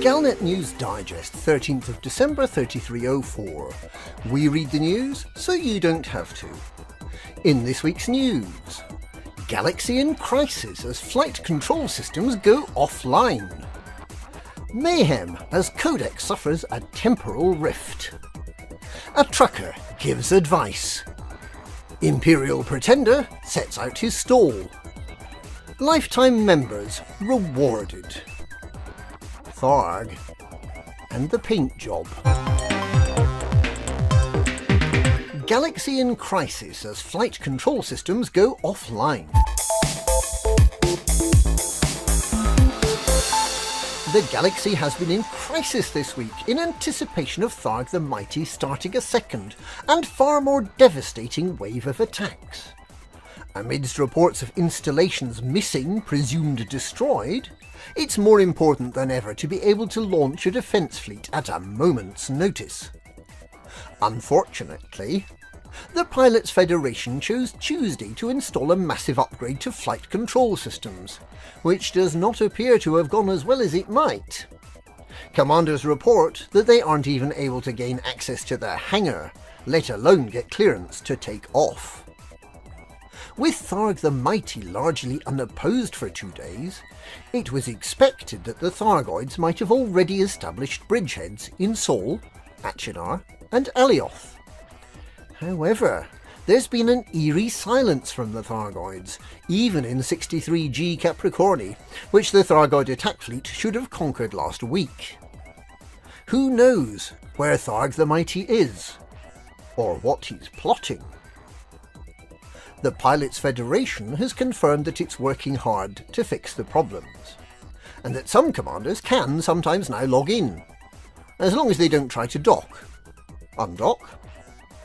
Galnet News Digest, 13th of December 3304. We read the news so you don't have to. In this week's news, Galaxy in crisis as flight control systems go offline. Mayhem as Codex suffers a temporal rift. A trucker gives advice. Imperial Pretender sets out his stall. Lifetime members rewarded. Tharg and the Paintjob. Galaxy in crisis as flight control systems go offline. The Galaxy has been in crisis this week in anticipation of Tharg the Mighty starting a second and far more devastating wave of attacks. Amidst reports of installations missing, presumed destroyed, it's more important than ever to be able to launch a defence fleet at a moment's notice. Unfortunately, the Pilots Federation chose Tuesday to install a massive upgrade to flight control systems, which does not appear to have gone as well as it might. Commanders report that they aren't even able to gain access to their hangar, let alone get clearance to take off. With Tharg the Mighty largely unopposed for 2 days, it was expected that the Thargoids might have already established bridgeheads in Sol, Achenar and Alioth. However, there's been an eerie silence from the Thargoids, even in 63G Capricorni, which the Thargoid attack fleet should have conquered last week. Who knows where Tharg the Mighty is, or what he's plotting? The Pilots Federation has confirmed that it's working hard to fix the problems, and that some commanders can sometimes now log in, as long as they don't try to dock, undock,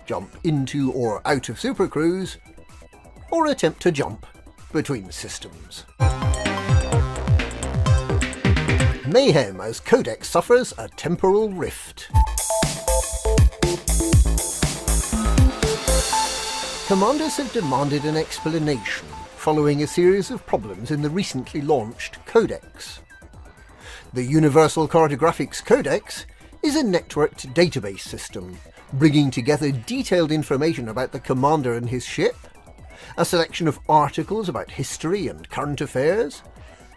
jump into or out of supercruise, or attempt to jump between systems. Mayhem as Codex suffers a temporal rift. Commanders have demanded an explanation following a series of problems in the recently launched Codex. The Universal Cartographics Codex is a networked database system, bringing together detailed information about the commander and his ship, a selection of articles about history and current affairs,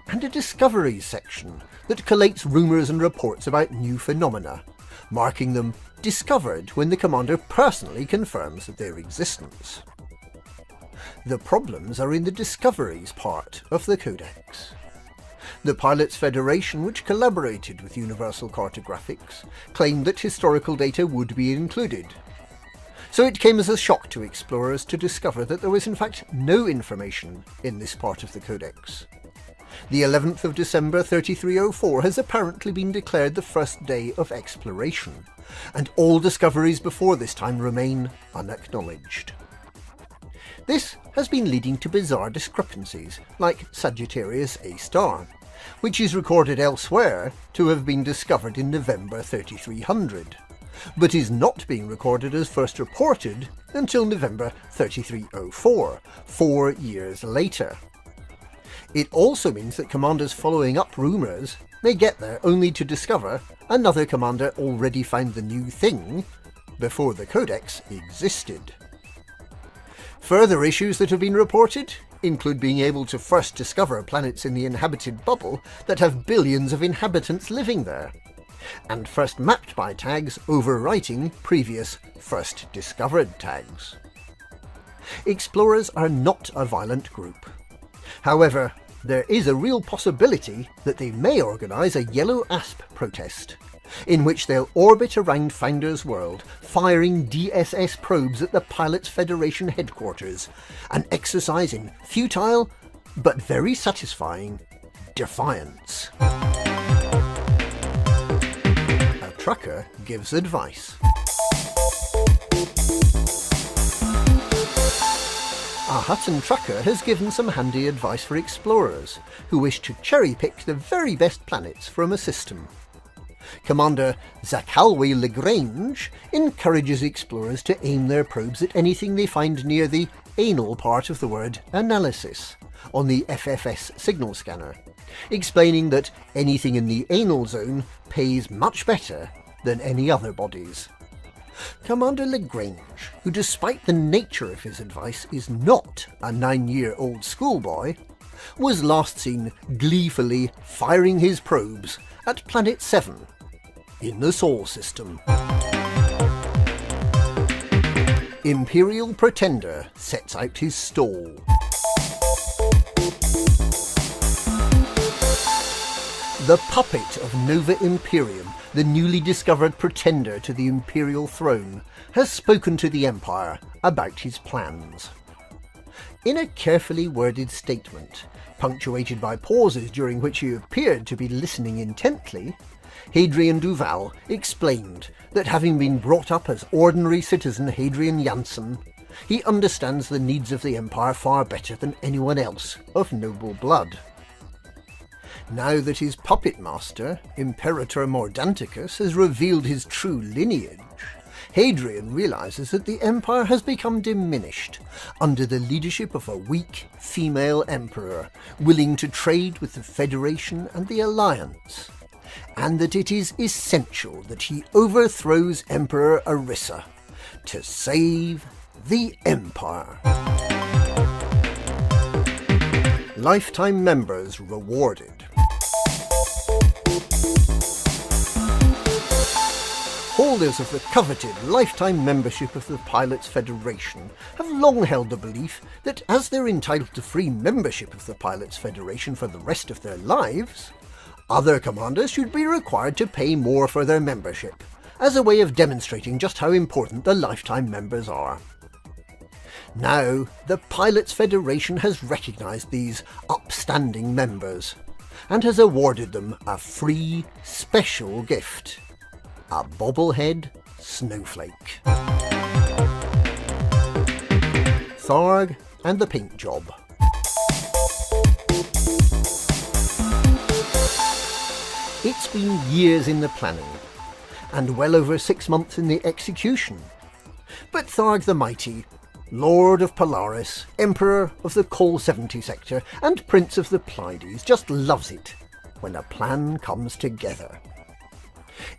and a discoveries section that collates rumours and reports about new phenomena, marking them discovered when the commander personally confirms their existence. The problems are in the discoveries part of the Codex. The Pilots Federation, which collaborated with Universal Cartographics, claimed that historical data would be included. So it came as a shock to explorers to discover that there was in fact no information in this part of the Codex. The 11th of December 3304 has apparently been declared the first day of exploration, and all discoveries before this time remain unacknowledged. This has been leading to bizarre discrepancies, like Sagittarius A*, which is recorded elsewhere to have been discovered in November 3300, but is not being recorded as first reported until November 3304, 4 years later. It also means that commanders following up rumours may get there only to discover another commander already found the new thing before the Codex existed. Further issues that have been reported include being able to first discover planets in the inhabited bubble that have billions of inhabitants living there, and first mapped by tags overwriting previous first discovered tags. Explorers are not a violent group. However, there is a real possibility that they may organise a Yellow Asp protest, in which they'll orbit around Founder's World, firing DSS probes at the Pilots Federation headquarters, and exercising futile, but very satisfying, defiance. A trucker gives advice. A Hutton trucker has given some handy advice for explorers who wish to cherry-pick the very best planets from a system. Commander Zachalwe Lagrange encourages explorers to aim their probes at anything they find near the anal part of the word analysis, on the FFS signal scanner, explaining that anything in the anal zone pays much better than any other bodies. Commander Lagrange, who despite the nature of his advice is not a 9-year-old schoolboy, was last seen gleefully firing his probes at Planet 7 in the Sol system. Imperial Pretender sets out his stall. The puppet of Nova Imperium, the newly discovered pretender to the Imperial throne, has spoken to the Empire about his plans. In a carefully worded statement, punctuated by pauses during which he appeared to be listening intently, Hadrian Duval explained that having been brought up as ordinary citizen Hadrian Janssen, he understands the needs of the Empire far better than anyone else of noble blood. Now that his puppet master, Imperator Mordanticus, has revealed his true lineage, Hadrian realizes that the Empire has become diminished under the leadership of a weak female emperor willing to trade with the Federation and the Alliance, and that it is essential that he overthrows Emperor Arissa to save the Empire. Lifetime members rewarded. Holders of the coveted lifetime membership of the Pilots Federation have long held the belief that as they're entitled to free membership of the Pilots Federation for the rest of their lives, other commanders should be required to pay more for their membership, as a way of demonstrating just how important the lifetime members are. Now, the Pilots Federation has recognised these upstanding members, and has awarded them a free special gift: a bobblehead snowflake. Tharg and the Paintjob. It's been years in the planning, and well over 6 months in the execution. But Tharg the Mighty, Lord of Polaris, Emperor of the Col 70 sector, and Prince of the Pleiades, just loves it when a plan comes together.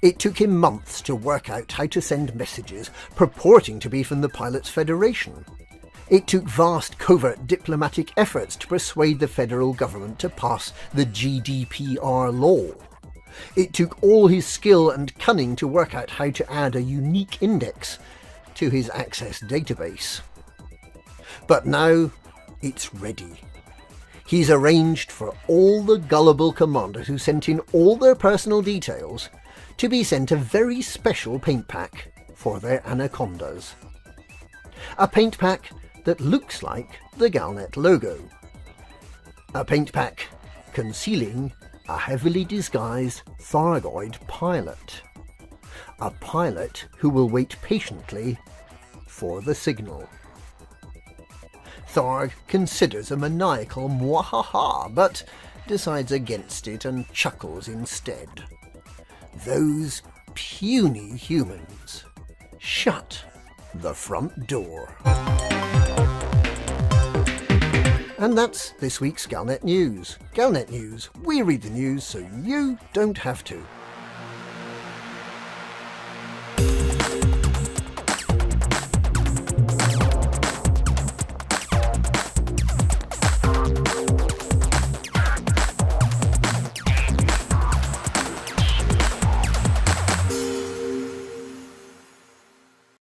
It took him months to work out how to send messages purporting to be from the Pilots Federation. It took vast covert diplomatic efforts to persuade the federal government to pass the GDPR law. It took all his skill and cunning to work out how to add a unique index to his Access database. But now it's ready. He's arranged for all the gullible commanders who sent in all their personal details to be sent a very special paint pack for their anacondas. A paint pack that looks like the Galnet logo. A paint pack concealing a heavily disguised Thargoid pilot. A pilot who will wait patiently for the signal. Tharg considers a maniacal mwahaha, but decides against it and chuckles instead. Those puny humans shut the front door. And that's this week's Galnet News. Galnet News, we read the news so you don't have to.